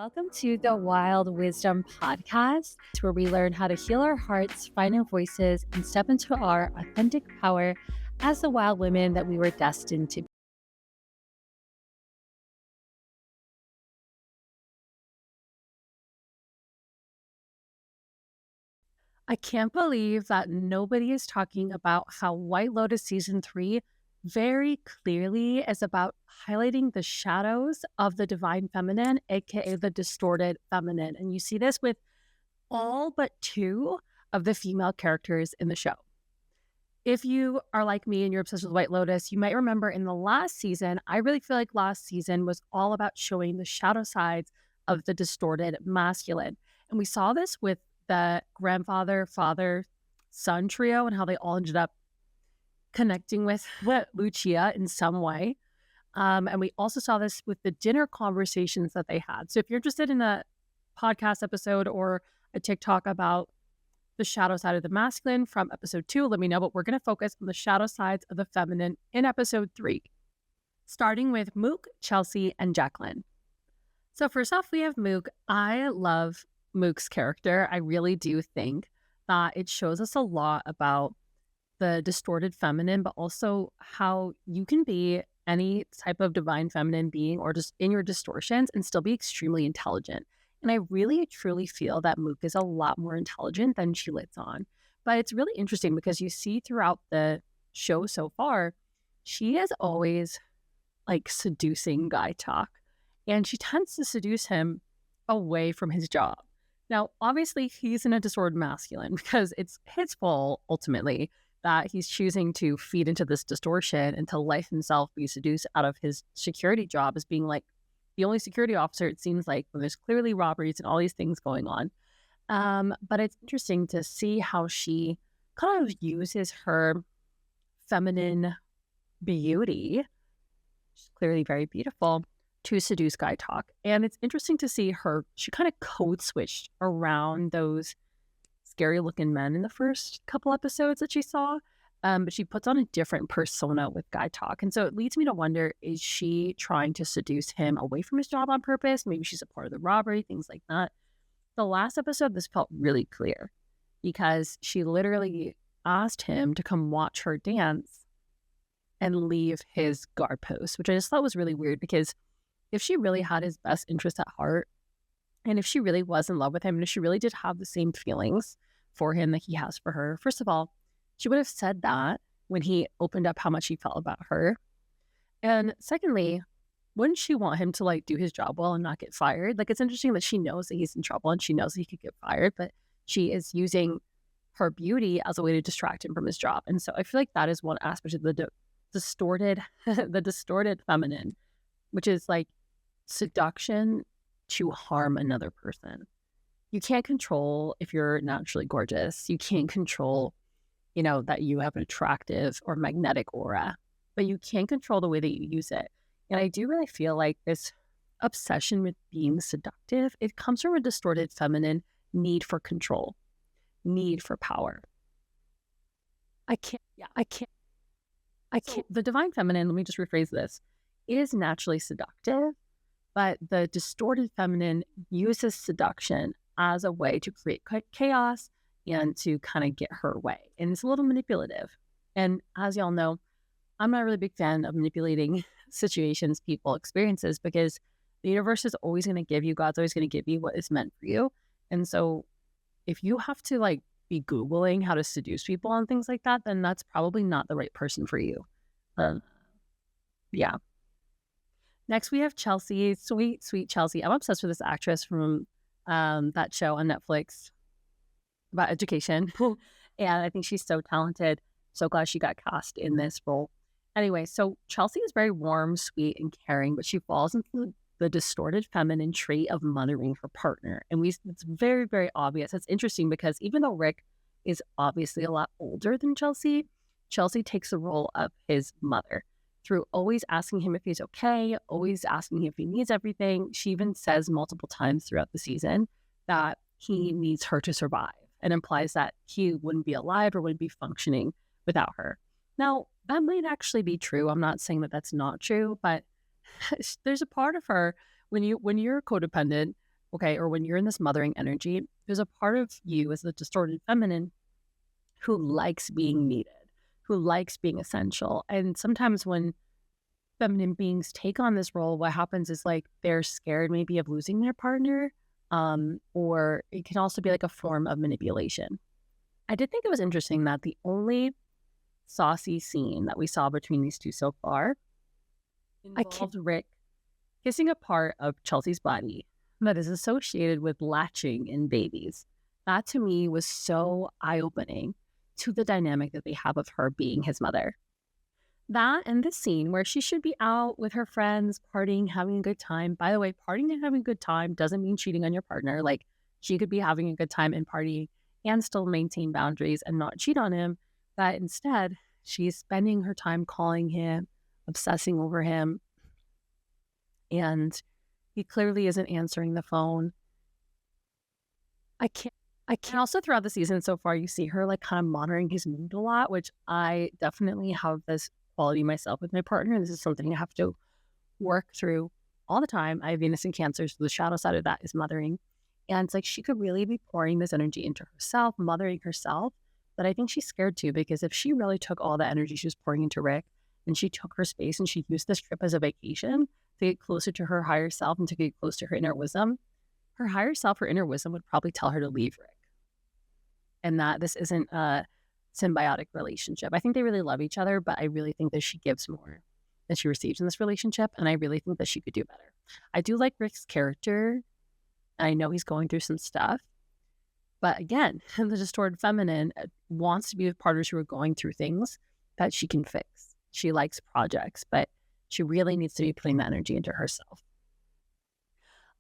Welcome to the Wild Wisdom Podcast, where we learn how to heal our hearts, find our voices, and step into our authentic power as the wild women that we were destined to be. I can't believe that nobody is talking about how White Lotus Season 3 very clearly is about highlighting the shadows of the divine feminine, aka the distorted feminine. And you see this with all but two of the female characters in the show. If you are like me and you're obsessed with White Lotus, you might remember in the last season, I really feel like last season was all about showing the shadow sides of the distorted masculine. And we saw this with the grandfather, father, son trio and how they all ended up connecting with Lucia in some way. And we also saw this with the dinner conversations that they had. So if you're interested in a podcast episode or a TikTok about the shadow side of the masculine from episode 2, let me know. But we're going to focus on the shadow sides of the feminine in episode 3, starting with Mook, Chelsea, and Jacqueline. So first off, we have Mook. I love Mook's character. I really do think that it shows us a lot about the distorted feminine, but also how you can be any type of divine feminine being or just in your distortions and still be extremely intelligent. And I really, truly feel that Mook is a lot more intelligent than she lets on. But it's really interesting because you see throughout the show so far, she is always like seducing Guy Talk. And she tends to seduce him away from his job. Now, obviously, he's in a disordered masculine because it's his fault, ultimately, that he's choosing to feed into this distortion and to life himself be seduced out of his security job as being like the only security officer, it seems like, when there's clearly robberies and all these things going on. But it's interesting to see how she kind of uses her feminine beauty, which is clearly very beautiful, to seduce Guy Talk. And it's interesting to see her, she kind of code switched around those scary looking men in the first couple episodes that she saw. But she puts on a different persona with Guy Talk. And so it leads me to wonder, is she trying to seduce him away from his job on purpose? Maybe she's a part of the robbery, things like that. The last episode, this felt really clear because she literally asked him to come watch her dance and leave his guard post, which I just thought was really weird because if she really had his best interest at heart, and if she really was in love with him, and if she really did have the same feelings for him that he has for her, first of all, she would have said that when he opened up how much he felt about her. And secondly, wouldn't she want him to like do his job well and not get fired? Like, it's interesting that she knows that he's in trouble and she knows that he could get fired, but she is using her beauty as a way to distract him from his job. And so I feel like that is one aspect of the distorted, the distorted feminine, which is like seduction to harm another person. You can't control if you're naturally gorgeous. You can't control, that you have an attractive or magnetic aura, but you can control the way that you use it. And I do really feel like this obsession with being seductive, it comes from a distorted feminine need for control, need for power. I can't. The divine feminine, let me just rephrase this, is naturally seductive, but the distorted feminine uses seduction as a way to create chaos and to kind of get her way. And it's a little manipulative. And as y'all know, I'm not a really big fan of manipulating situations, people, experiences, because the universe is always going to give you, God's always going to give you what is meant for you. And so if you have to like be Googling how to seduce people and things like that, then that's probably not the right person for you. Yeah. Next, we have Chelsea, sweet, sweet Chelsea. I'm obsessed with this actress from that show on Netflix about education. And I think she's so talented. So glad she got cast in this role. Anyway, so Chelsea is very warm, sweet, and caring, but she falls into the distorted feminine trait of mothering her partner. And it's very, very obvious. It's interesting because even though Rick is obviously a lot older than Chelsea, Chelsea takes the role of his mother through always asking him if he's okay, always asking him if he needs everything. She even says multiple times throughout the season that he needs her to survive, and implies that he wouldn't be alive or wouldn't be functioning without her. Now, that might actually be true. I'm not saying that that's not true, but there's a part of her when you're codependent, okay, or when you're in this mothering energy, there's a part of you as the distorted feminine who likes being needed, who likes being essential. And sometimes when feminine beings take on this role, what happens is like they're scared maybe of losing their partner, or it can also be like a form of manipulation. I did think it was interesting that the only saucy scene that we saw between these two so far involved Rick kissing a part of Chelsea's body that is associated with latching in babies. That to me was so eye-opening to the dynamic that they have of her being his mother. That and this scene where she should be out with her friends, partying, having a good time. By the way, partying and having a good time doesn't mean cheating on your partner. Like, she could be having a good time and partying and still maintain boundaries and not cheat on him. But instead, she's spending her time calling him, obsessing over him, and he clearly isn't answering the phone. I can't. Also throughout the season so far, you see her like kind of monitoring his mood a lot, which I definitely have this quality myself with my partner. This is something I have to work through all the time. I have Venus in Cancer, so the shadow side of that is mothering. And it's like she could really be pouring this energy into herself, mothering herself. But I think she's scared too, because if she really took all the energy she was pouring into Rick and she took her space and she used this trip as a vacation to get closer to her higher self and to get close to her inner wisdom, her higher self, her inner wisdom would probably tell her to leave Rick. And that this isn't a symbiotic relationship. I think they really love each other, but I really think that she gives more than she receives in this relationship. And I really think that she could do better. I do like Rick's character. I know he's going through some stuff. But again, the distorted feminine wants to be with partners who are going through things that she can fix. She likes projects, but she really needs to be putting that energy into herself.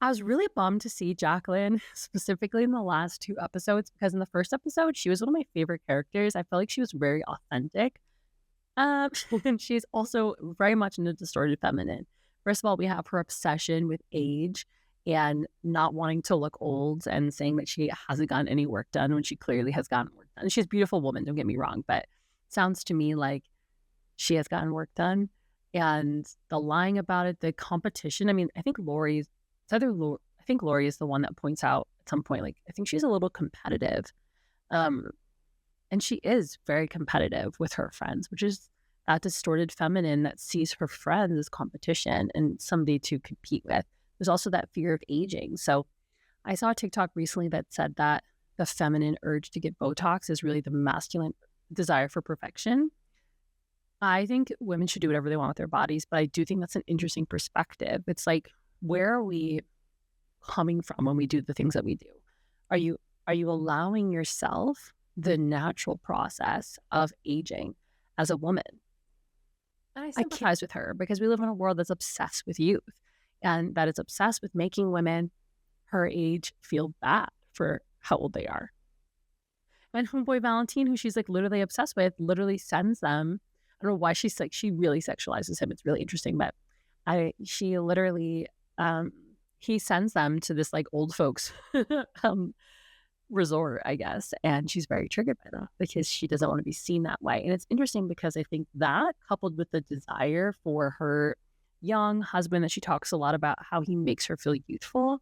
I was really bummed to see Jacqueline, specifically in the last 2 episodes, because in the first episode, she was one of my favorite characters. I felt like she was very authentic. And she's also very much in the distorted feminine. First of all, we have her obsession with age and not wanting to look old and saying that she hasn't gotten any work done when she clearly has gotten work done. She's a beautiful woman, don't get me wrong, but it sounds to me like she has gotten work done. And the lying about it, the competition. I mean, I think Lori is the one that points out at some point, like, I think she's a little competitive. And she is very competitive with her friends, which is that distorted feminine that sees her friends as competition and somebody to compete with. There's also that fear of aging. So I saw a TikTok recently that said that the feminine urge to get Botox is really the masculine desire for perfection. I think women should do whatever they want with their bodies, but I do think that's an interesting perspective. It's like, where are we coming from when we do the things that we do? Are you allowing yourself the natural process of aging as a woman? And I sympathize with her because we live in a world that's obsessed with youth and that is obsessed with making women her age feel bad for how old they are. And homeboy Valentine, who she's like literally obsessed with, literally sends them. I don't know why she's like, she really sexualizes him. It's really interesting, but she literally, he sends them to this like old folks resort, I guess. And she's very triggered by that because she doesn't want to be seen that way. And it's interesting because I think that, coupled with the desire for her young husband that she talks a lot about, how he makes her feel youthful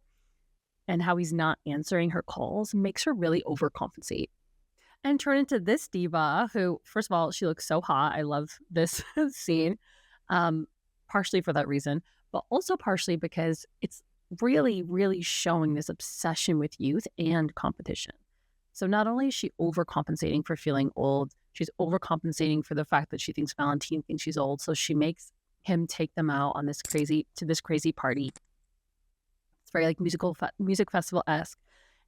and how he's not answering her calls, makes her really overcompensate and turn into this diva who, first of all, she looks so hot. I love this scene, partially for that reason, but also partially because it's really, really showing this obsession with youth and competition. So not only is she overcompensating for feeling old, she's overcompensating for the fact that she thinks Valentine thinks she's old. So she makes him take them out on this crazy party. It's very like music festival-esque.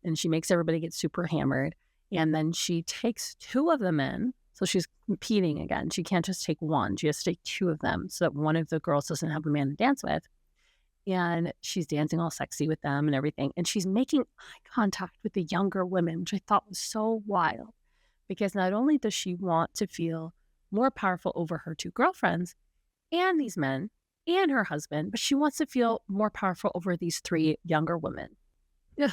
And she makes everybody get super hammered. And then she takes 2 of them in. So she's competing again. She can't just take one. She has to take 2 of them so that one of the girls doesn't have a man to dance with. And she's dancing all sexy with them and everything. And she's making eye contact with the younger women, which I thought was so wild. Because not only does she want to feel more powerful over her 2 girlfriends and these men and her husband, but she wants to feel more powerful over these 3 younger women.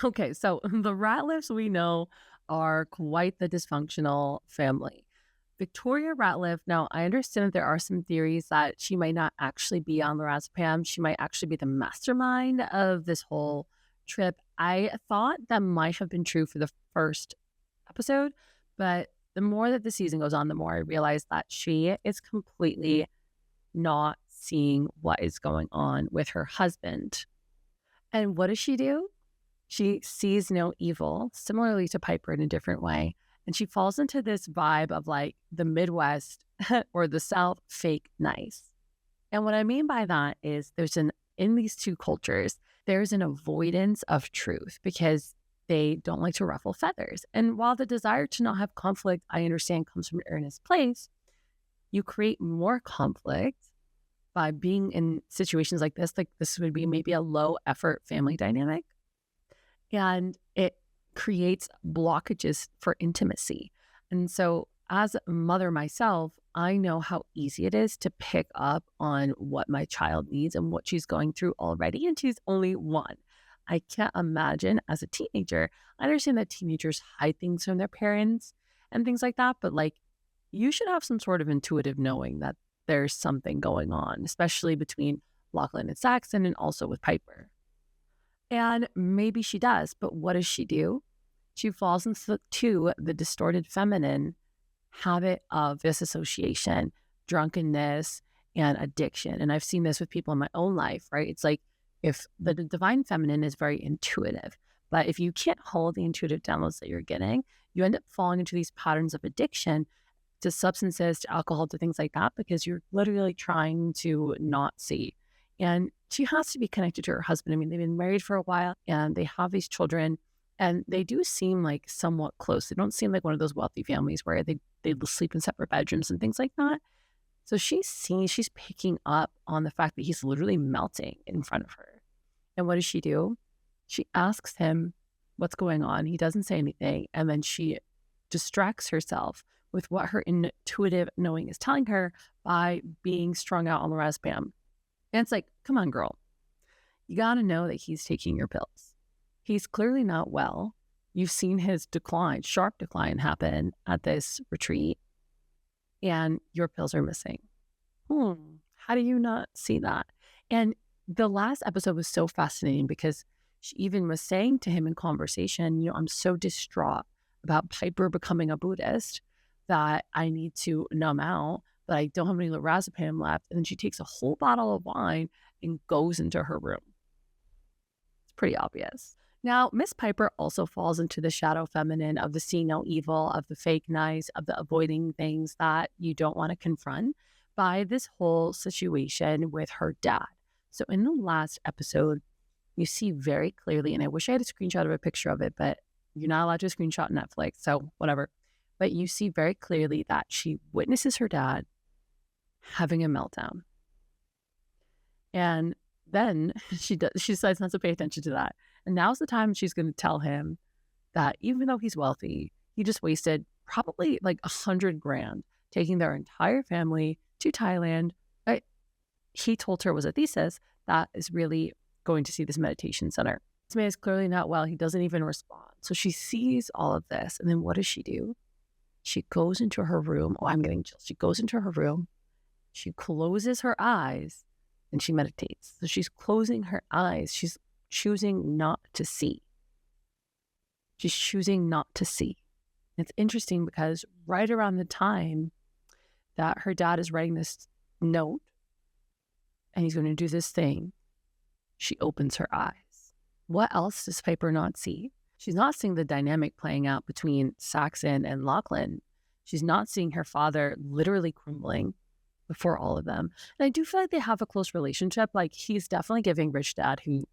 Okay, so the Ratliffs we know are quite the dysfunctional family. Victoria Ratliff, now I understand that there are some theories that she might not actually be on lorazepam. She might actually be the mastermind of this whole trip. I thought that might have been true for the first episode, but the more that the season goes on, the more I realize that she is completely not seeing what is going on with her husband. And what does she do? She sees no evil, similarly to Piper in a different way. And she falls into this vibe of like the Midwest or the South fake nice. And what I mean by that is in these two cultures, there's an avoidance of truth because they don't like to ruffle feathers. And while the desire to not have conflict, I understand, comes from an earnest place, you create more conflict by being in situations like this. Like this would be maybe a low effort family dynamic. And it creates blockages for intimacy. And so as a mother myself, I know how easy it is to pick up on what my child needs and what she's going through already. And she's only one. I can't imagine as a teenager. I understand that teenagers hide things from their parents and things like that, but like you should have some sort of intuitive knowing that there's something going on, especially between Lachlan and Saxon and also with Piper. And maybe she does, but what does she do? She falls into the distorted feminine habit of disassociation, drunkenness, and addiction. And I've seen this with people in my own life, right? It's like if the divine feminine is very intuitive, but if you can't hold the intuitive downloads that you're getting, you end up falling into these patterns of addiction to substances, to alcohol, to things like that, because you're literally trying to not see. And she has to be connected to her husband. I mean, they've been married for a while and they have these children and they do seem like somewhat close. They don't seem like one of those wealthy families where they sleep in separate bedrooms and things like that. So she's picking up on the fact that he's literally melting in front of her. And what does she do? She asks him what's going on. He doesn't say anything. And then she distracts herself with what her intuitive knowing is telling her by being strung out on lorazepam. And it's like, come on, girl. You got to know that he's taking your pills. He's clearly not well. You've seen his sharp decline happen at this retreat, and your pills are missing. How do you not see that? And the last episode was so fascinating because she even was saying to him in conversation, I'm so distraught about Piper becoming a Buddhist that I need to numb out, but I don't have any lorazepam left. And then she takes a whole bottle of wine and goes into her room. It's pretty obvious. Now, Miss Piper also falls into the shadow feminine of the see no evil, of the fake nice, of the avoiding things that you don't want to confront by this whole situation with her dad. So in the last episode, you see very clearly, and I wish I had a screenshot of a picture of it, but you're not allowed to screenshot Netflix, so whatever. But you see very clearly that she witnesses her dad having a meltdown. And then she decides not to pay attention to that. And now's the time she's going to tell him that even though he's wealthy, he just wasted probably like $100,000 taking their entire family to Thailand. He told her was a thesis that is really going to see this meditation center. This man is clearly not well. He doesn't even respond. So she sees all of this. And then what does she do? She goes into her room. Oh, I'm getting chills. She goes into her room. She closes her eyes and she meditates. So she's closing her eyes. She's choosing not to see. She's choosing not to see. It's interesting because right around the time that her dad is writing this note and he's going to do this thing, she opens her eyes. What else does Piper not see? She's not seeing the dynamic playing out between Saxon and Lachlan. She's not seeing her father literally crumbling before all of them. And I do feel like they have a close relationship. Like he's definitely giving rich dad who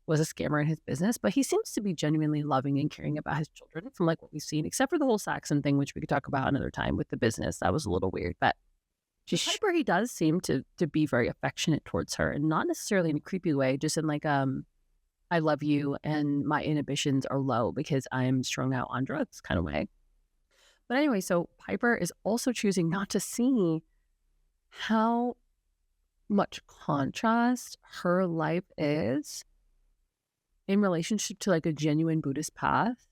was a scammer in his business, but he seems to be genuinely loving and caring about his children from like what we've seen, except for the whole Saxon thing, which we could talk about another time with the business. That was a little weird, but Piper, he does seem to be very affectionate towards her, and not necessarily in a creepy way, just in like, I love you and my inhibitions are low because I'm strung out on drugs kind of way. But anyway, so Piper is also choosing not to see how much contrast her life is in relationship to like a genuine Buddhist path.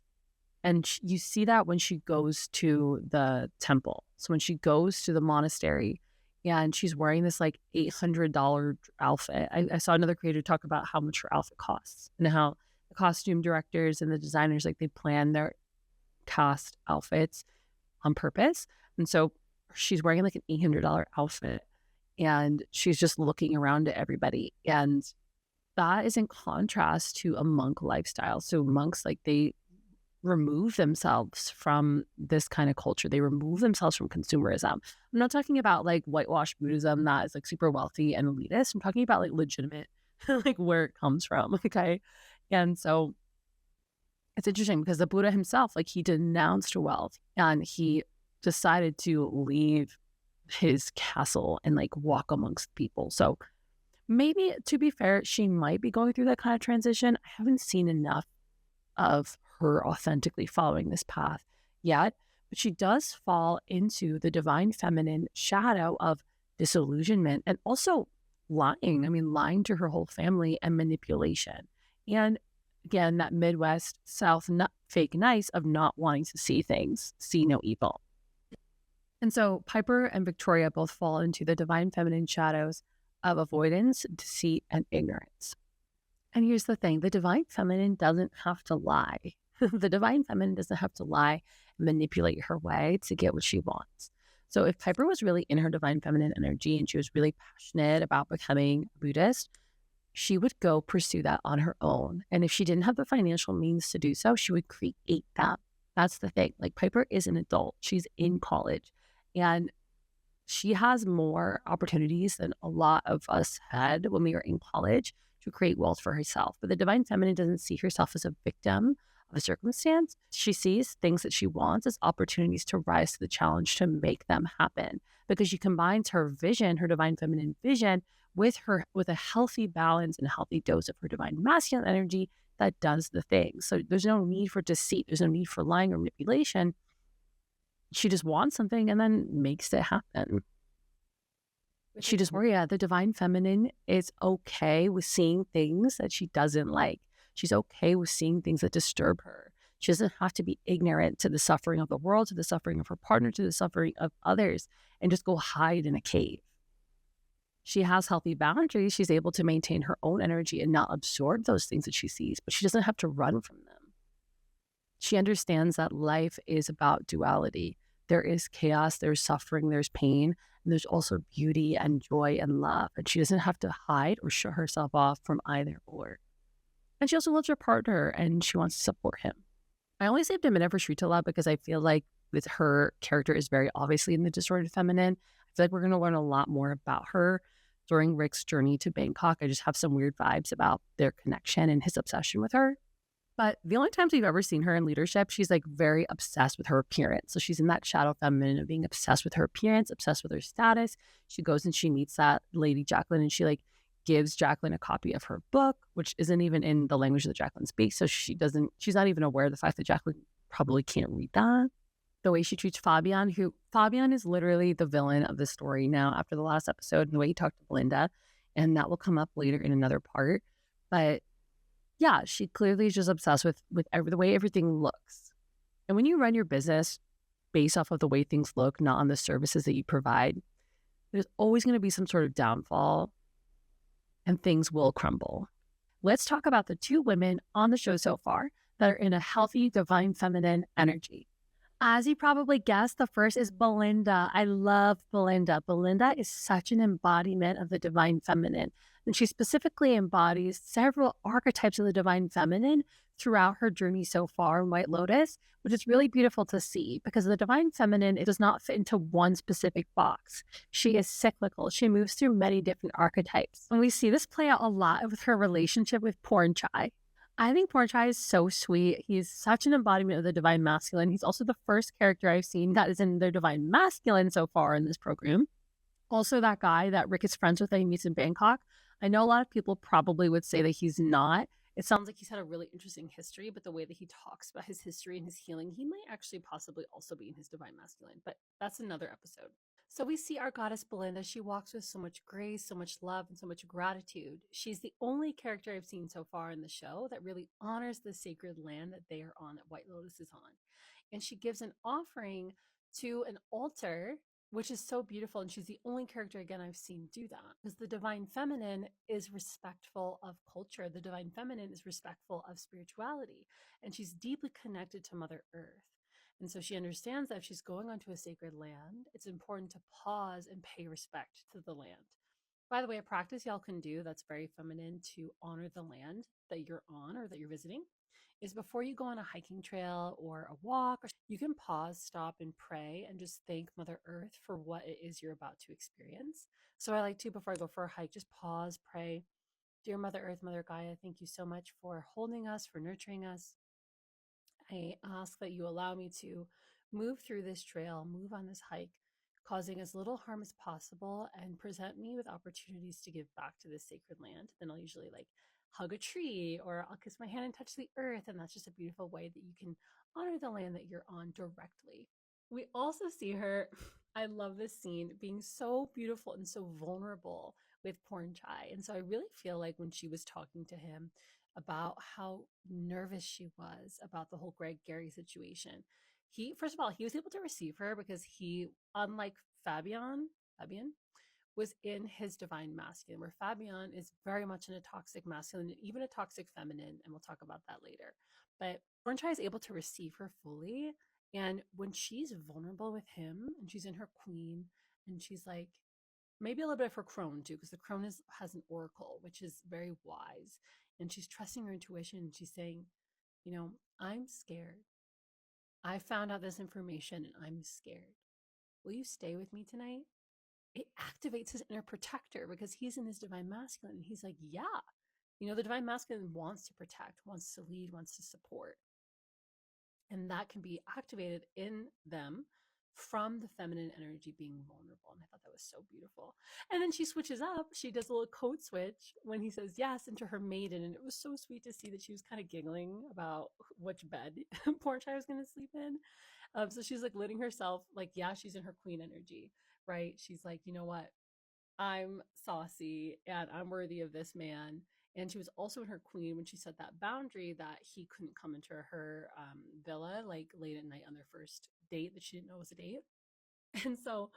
And you see that when she goes to the temple. So when she goes to the monastery and she's wearing this like $800 outfit. I saw another creator talk about how much her outfit costs and how the costume directors and the designers, like, they plan their cast outfits on purpose. And so she's wearing like an $800 outfit and she's just looking around at everybody. And that is in contrast to a monk lifestyle. So monks, like, they remove themselves from this kind of culture. They remove themselves from consumerism. I'm not talking about like whitewash Buddhism that is like super wealthy and elitist. I'm talking about like legitimate, like where it comes from. Okay. And so it's interesting because the Buddha himself, like, he denounced wealth and he decided to leave his castle and like walk amongst people. So maybe, to be fair, she might be going through that kind of transition. I haven't seen enough of her authentically following this path yet, but she does fall into the divine feminine shadow of disillusionment and also lying. I mean, lying to her whole family and manipulation. And again, that Midwest South fake nice of not wanting to see things, see no evil. And so Piper and Victoria both fall into the divine feminine shadows of avoidance, deceit, and ignorance. And here's the thing, the divine feminine doesn't have to lie. The divine feminine doesn't have to lie and manipulate her way to get what she wants. So if Piper was really in her divine feminine energy and she was really passionate about becoming a Buddhist, she would go pursue that on her own. And if she didn't have the financial means to do so, she would create that. That's the thing. Like, Piper is an adult. She's in college and she has more opportunities than a lot of us had when we were in college to create wealth for herself. But the divine feminine doesn't see herself as a victim of a circumstance. She sees things that she wants as opportunities to rise to the challenge to make them happen, because she combines her vision, her divine feminine vision, with a healthy balance and a healthy dose of her divine masculine energy that does the thing. So there's no need for deceit. There's no need for lying or manipulation. She just wants something and then makes it happen. She just, the divine feminine is okay with seeing things that she doesn't like. She's okay with seeing things that disturb her. She doesn't have to be ignorant to the suffering of the world, to the suffering of her partner, to the suffering of others, and just go hide in a cave. She has healthy boundaries. She's able to maintain her own energy and not absorb those things that she sees, but she doesn't have to run from them. She understands that life is about duality. There is chaos, there's suffering, there's pain, and there's also beauty and joy and love. And she doesn't have to hide or shut herself off from either or. And she also loves her partner and she wants to support him. I only saved a minute for Shrita because I feel like with her character is very obviously in the distorted feminine. I feel like we're going to learn a lot more about her during Rick's journey to Bangkok. I just have some weird vibes about their connection and his obsession with her. But the only times we've ever seen her in leadership, she's like very obsessed with her appearance. So she's in that shadow feminine of being obsessed with her appearance, obsessed with her status. She goes and she meets that lady Jacqueline and she like gives Jacqueline a copy of her book, which isn't even in the language that Jacqueline speaks. So she's not even aware of the fact that Jacqueline probably can't read that. The way she treats Fabian is literally the villain of the story now after the last episode, and the way he talked to Belinda, and that will come up later in another part. But yeah, she clearly is just obsessed with the way everything looks. And when you run your business based off of the way things look, not on the services that you provide, there's always going to be some sort of downfall and things will crumble. Let's talk about the two women on the show so far that are in a healthy, divine feminine energy. As you probably guessed, the first is Belinda. I love Belinda. Belinda is such an embodiment of the divine feminine. And she specifically embodies several archetypes of the divine feminine throughout her journey so far in White Lotus, which is really beautiful to see because the divine feminine, it does not fit into one specific box. She is cyclical. She moves through many different archetypes. And we see this play out a lot with her relationship with Pornchai. I think Pornchai is so sweet. He's such an embodiment of the divine masculine. He's also the first character I've seen that is in their divine masculine so far in this program. Also, that guy that Rick is friends with that he meets in Bangkok. I know a lot of people probably would say that he's not. It sounds like he's had a really interesting history, but the way that he talks about his history and his healing, he might actually possibly also be in his divine masculine, but that's another episode. So we see our goddess Belinda. She walks with so much grace, so much love, and so much gratitude. She's the only character I've seen so far in the show that really honors the sacred land that they are on, that White Lotus is on. And she gives an offering to an altar which is so beautiful. And she's the only character, again, I've seen do that, because the divine feminine is respectful of culture. The divine feminine is respectful of spirituality, and she's deeply connected to Mother Earth. And so she understands that if she's going onto a sacred land, it's important to pause and pay respect to the land. By the way, a practice y'all can do that's very feminine to honor the land that you're on or that you're visiting is before you go on a hiking trail or a walk, you can pause, stop, and pray and just thank Mother Earth for what it is you're about to experience. So I like to, before I go for a hike, just pause, pray. Dear Mother Earth, Mother Gaia, thank you so much for holding us, for nurturing us. I ask that you allow me to move through this trail, move on this hike, causing as little harm as possible, and present me with opportunities to give back to this sacred land. Then I'll usually like hug a tree or I'll kiss my hand and touch the earth. And that's just a beautiful way that you can honor the land that you're on directly. We also see her, I love this scene, being so beautiful and so vulnerable with Porn Chai. And so I really feel like when she was talking to him about how nervous she was about the whole Greg Gary situation. He, first of all, he was able to receive her because he, unlike Fabian was in his divine masculine, where Fabian is very much in a toxic masculine and even a toxic feminine, and we'll talk about that later. But Bornchai is able to receive her fully, and when she's vulnerable with him and she's in her queen, and she's like, maybe a little bit of her crone too, because the crone has an oracle, which is very wise. And she's trusting her intuition. And she's saying, you know, I'm scared. I found out this information and I'm scared. Will you stay with me tonight? It activates his inner protector because he's in his divine masculine. And he's like, yeah. You know, the divine masculine wants to protect, wants to lead, wants to support. And that can be activated in them from the feminine energy being vulnerable. And I thought that was so beautiful. And then she switches up. She does a little code switch when he says yes into her maiden. And it was so sweet to see that she was kind of giggling about which bed poor child was going to sleep in. So she's like letting herself, like, yeah, she's in her queen energy, right? She's like, you know what? I'm saucy and I'm worthy of this man. And she was also in her queen when she set that boundary that he couldn't come into her villa like late at night on their first date that she didn't know was a date. And so,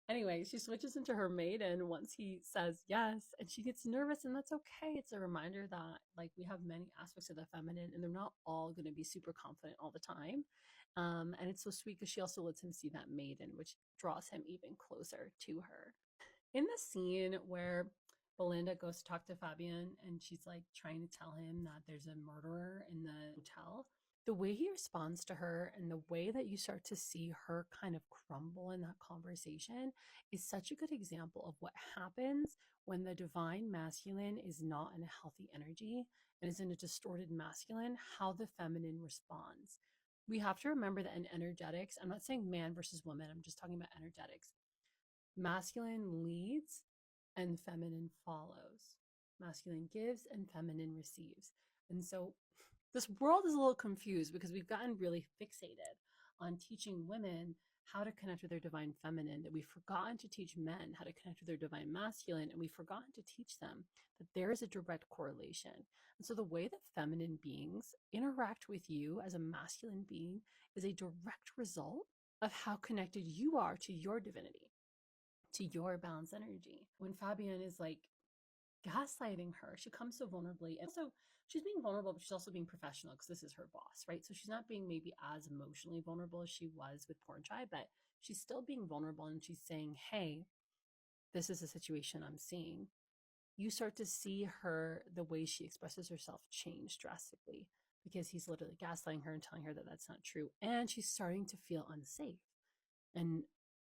anyway, she switches into her maiden once he says yes, and she gets nervous, and that's okay. It's a reminder that like we have many aspects of the feminine, and they're not all going to be super confident all the time. And it's so sweet because she also lets him see that maiden, which draws him even closer to her. In the scene where Belinda goes to talk to Fabian and she's like trying to tell him that there's a murderer in the hotel, the way he responds to her and the way that you start to see her kind of crumble in that conversation is such a good example of what happens when the divine masculine is not in a healthy energy and is in a distorted masculine, how the feminine responds. We have to remember that in energetics, I'm not saying man versus woman, I'm just talking about energetics. Masculine leads and feminine follows. Masculine gives and feminine receives. And so this world is a little confused because we've gotten really fixated on teaching women how to connect with their divine feminine, that we've forgotten to teach men how to connect with their divine masculine, and we've forgotten to teach them that there is a direct correlation. And so the way that feminine beings interact with you as a masculine being is a direct result of how connected you are to your divinity, to your balanced energy. When Fabian is like gaslighting her, she comes so vulnerably. And so she's being vulnerable, but she's also being professional because this is her boss, right? So she's not being maybe as emotionally vulnerable as she was with Porn Chai, but she's still being vulnerable and she's saying, hey, this is a situation I'm seeing. You start to see her, the way she expresses herself change drastically because he's literally gaslighting her and telling her that that's not true. And she's starting to feel unsafe. And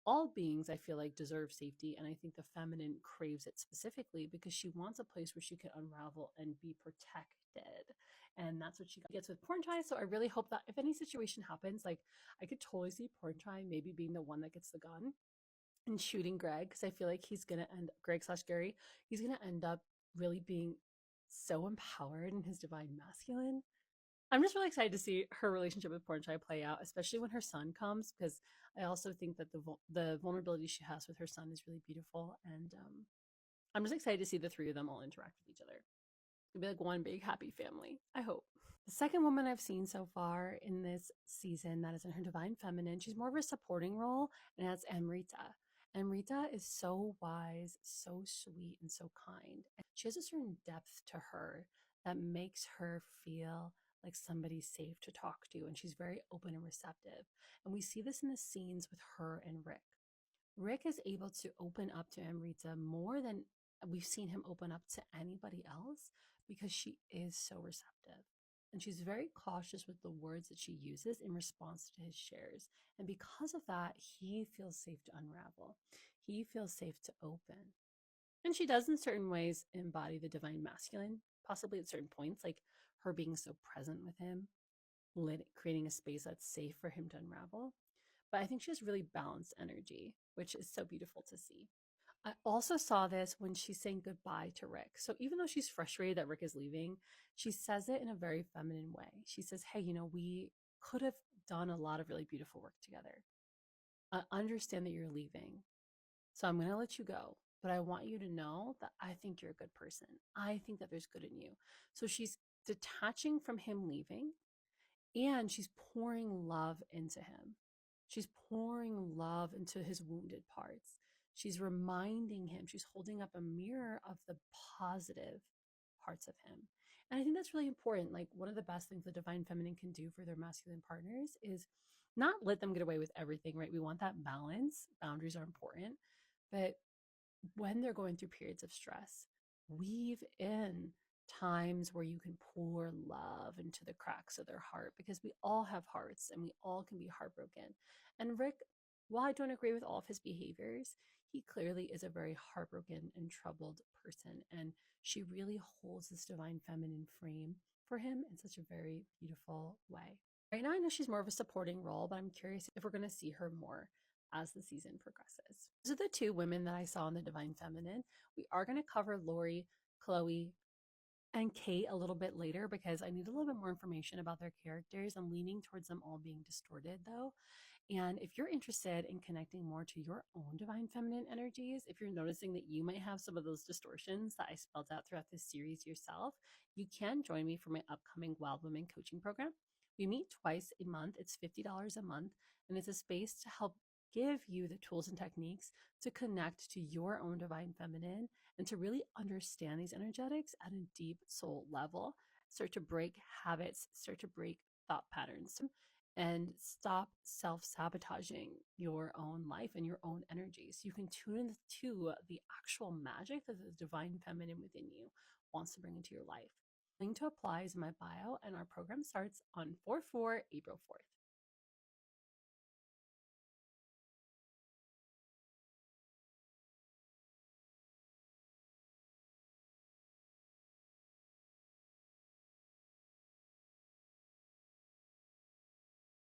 all beings, I feel like, deserve safety. And I think the feminine craves it specifically because she wants a place where she can unravel and be protected. And that's what she gets with Porn Chai. So I really hope that if any situation happens, like I could totally see Porn Chai maybe being the one that gets the gun and shooting Greg, because I feel like he's going to end, Greg/Gary, he's going to end up really being so empowered in his divine masculine. I'm just really excited to see her relationship with Porn Chai play out, especially when her son comes, because I also think that the vulnerability she has with her son is really beautiful. And I'm just excited to see the three of them all interact with each other. It'll be like one big happy family, I hope. The second woman I've seen so far in this season that is in her divine feminine, she's more of a supporting role, and that's Amrita. Amrita is so wise, so sweet, and so kind. And she has a certain depth to her that makes her feel like somebody's safe to talk to, and she's very open and receptive. And we see this in the scenes with her and Rick. Rick is able to open up to Amrita more than we've seen him open up to anybody else because she is so receptive. And she's very cautious with the words that she uses in response to his shares. And because of that, he feels safe to unravel. He feels safe to open. And she does, in certain ways, embody the divine masculine, possibly at certain points, like her being so present with him, creating a space that's safe for him to unravel. But I think she has really balanced energy, which is so beautiful to see. I also saw this when she's saying goodbye to Rick. So even though she's frustrated that Rick is leaving, she says it in a very feminine way. She says, hey, we could have done a lot of really beautiful work together. I understand that you're leaving. So I'm going to let you go. But I want you to know that I think you're a good person. I think that there's good in you. So she's detaching from him leaving, and she's pouring love into him. She's pouring love into his wounded parts. She's reminding him, she's holding up a mirror of the positive parts of him. And I think that's really important. Like, one of the best things the divine feminine can do for their masculine partners is not let them get away with everything, right? We want that balance. Boundaries are important. But when they're going through periods of stress, weave in times where you can pour love into the cracks of their heart, because we all have hearts and we all can be heartbroken. And Rick, while I don't agree with all of his behaviors, he clearly is a very heartbroken and troubled person. And she really holds this divine feminine frame for him in such a very beautiful way. Right now, I know she's more of a supporting role, but I'm curious if we're going to see her more as the season progresses. Those are the two women that I saw in the Divine Feminine. We are going to cover Lori, Chloe, and Kate a little bit later because I need a little bit more information about their characters. I'm leaning towards them all being distorted though. And if you're interested in connecting more to your own divine feminine energies, if you're noticing that you might have some of those distortions that I spelled out throughout this series yourself, you can join me for my upcoming Wild Women coaching program. We meet twice a month. It's $50 a month, and it's a space to help give you the tools and techniques to connect to your own divine feminine and to really understand these energetics at a deep soul level. Start to break habits, start to break thought patterns, and stop self-sabotaging your own life and your own energy so you can tune into the actual magic that the divine feminine within you wants to bring into your life. Link to apply is in my bio, and our program starts on 4/4, April 4th.